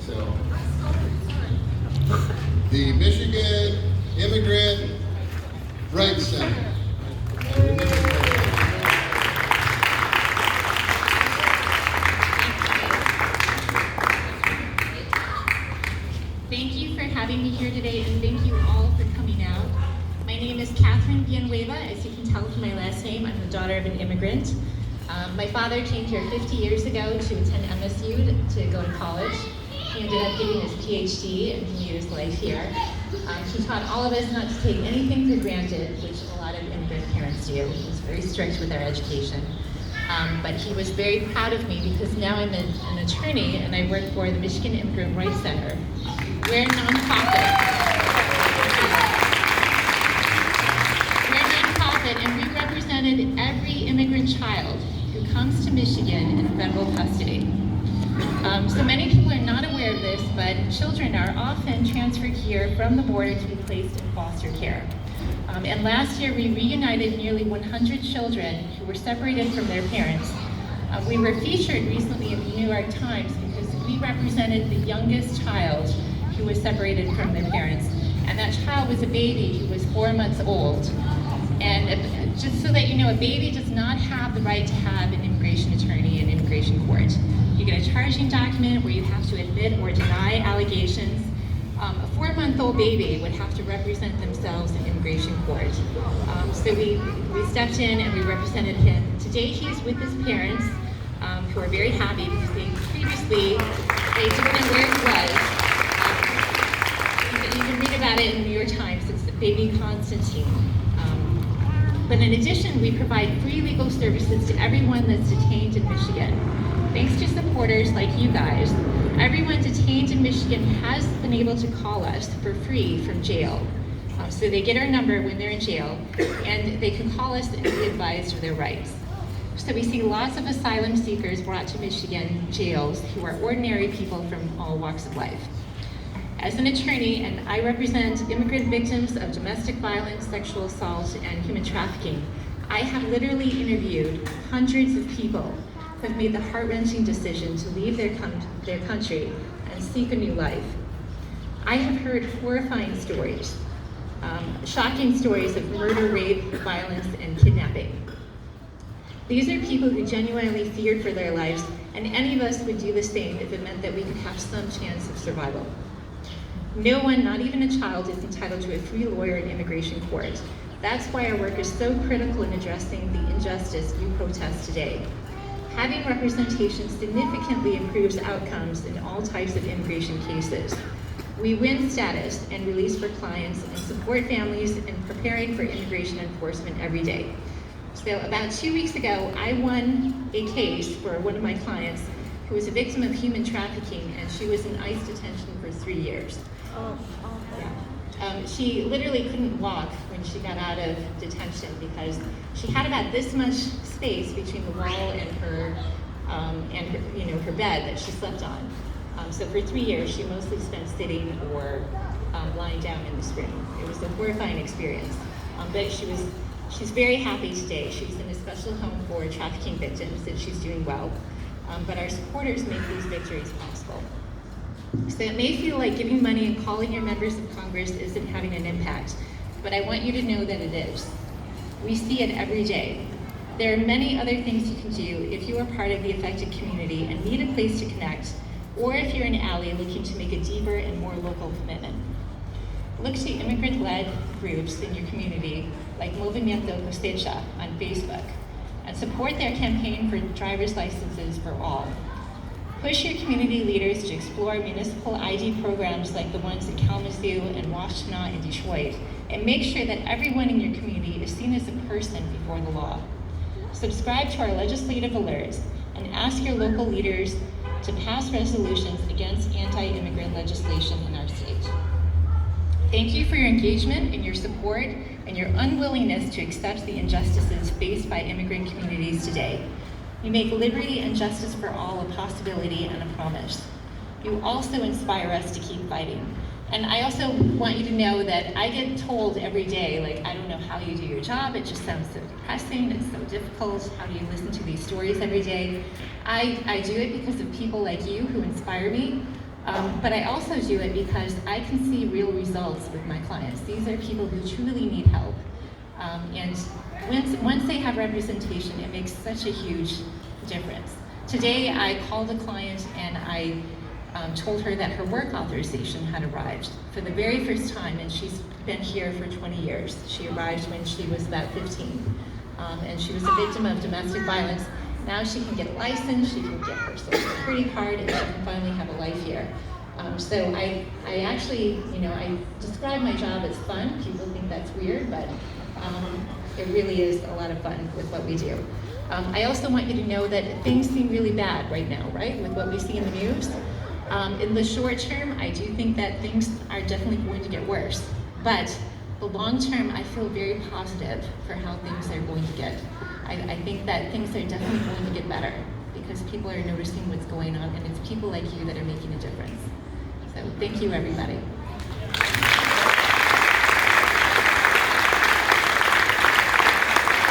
So, the Michigan Immigrant Rights Center. Thank you for having me here today, and thank you all for coming out. My name is Villanueva. As you can tell from my last name, I'm the daughter of an immigrant. My father came here 50 years ago to attend MSU to go to college. He ended up getting his PhD and he made his life here. He taught all of us not to take anything for granted, which a lot of immigrant parents do. He was very strict with our education. But he was very proud of me because now I'm an attorney and I work for the Michigan Immigrant Rights Center. We're a nonprofit. And we represented every immigrant child who comes to Michigan in federal custody. So many people are not aware of this, but children are often transferred here from the border to be placed in foster care. And last year we reunited nearly 100 children who were separated from their parents. We were featured recently in the New York Times because we represented the youngest child who was separated from their parents. And that child was a baby who was 4 months old. And just so that you know, a baby does not have the right to have an immigration attorney in immigration court. You get a charging document where you have to admit or deny allegations. A 4-month-old baby would have to represent themselves in immigration court. So we stepped in and we represented him. Today he's with his parents, who are very happy because they didn't know where he was. You can read about it in the New York Times. It's the baby Constantine. But in addition, we provide free legal services to everyone that's detained in Michigan. Thanks to supporters like you guys, everyone detained in Michigan has been able to call us for free from jail. So they get our number when they're in jail, and they can call us and be advised of their rights. So we see lots of asylum seekers brought to Michigan jails who are ordinary people from all walks of life. As an attorney, and I represent immigrant victims of domestic violence, sexual assault, and human trafficking, I have literally interviewed hundreds of people who have made the heart-wrenching decision to leave their country and seek a new life. I have heard horrifying stories, shocking stories of murder, rape, violence, and kidnapping. These are people who genuinely feared for their lives, and any of us would do the same if it meant that we could have some chance of survival. No one, not even a child, is entitled to a free lawyer in immigration court. That's why our work is so critical in addressing the injustice you protest today. Having representation significantly improves outcomes in all types of immigration cases. We win status and release for clients and support families in preparing for immigration enforcement every day. So about 2 weeks ago, I won a case for one of my clients who was a victim of human trafficking, and she was in ICE detention for 3 years. Yeah. She literally couldn't walk when she got out of detention because she had about this much space between the wall and her bed that she slept on. So for 3 years, she mostly spent sitting or lying down in this room. It was a horrifying experience, but she's very happy today. She's in a special home for trafficking victims, and she's doing well. But our supporters make these victories possible. So it may feel like giving money and calling your members of Congress isn't having an impact, but I want you to know that it is. We see it every day. There are many other things you can do if you are part of the affected community and need a place to connect, or if you're an ally looking to make a deeper and more local commitment. Look to immigrant-led groups in your community like Movimiento Cosecha on Facebook, and support their campaign for driver's licenses for all. Push your community leaders to explore municipal ID programs like the ones in Kalamazoo and Washtenaw and Detroit, and make sure that everyone in your community is seen as a person before the law. Subscribe to our legislative alerts and ask your local leaders to pass resolutions against anti-immigrant legislation in our state. Thank you for your engagement and your support and your unwillingness to accept the injustices faced by immigrant communities today. You make liberty and justice for all a possibility and a promise. You also inspire us to keep fighting. And I also want you to know that I get told every day, like, I don't know how you do your job, it just sounds so depressing, it's so difficult, how do you listen to these stories every day? I do it because of people like you who inspire me. But I also do it because I can see real results with my clients. These are people who truly need help. And once they have representation, it makes such a huge difference. Today, I called a client and I told her that her work authorization had arrived for the very first time, and she's been here for 20 years. She arrived when she was about 15, and she was a victim of domestic violence. Now she can get a license, she can get her social security card, and she can finally have a life here. So I actually, I describe my job as fun. People think that's weird, but it really is a lot of fun with what we do. I also want you to know that things seem really bad right now, right, with what we see in the news. In the short term, I do think that things are definitely going to get worse. But the long term, I feel very positive for how things are going to get. I think that things are definitely going to get better because people are noticing what's going on, and it's people like you that are making a difference. So thank you, everybody.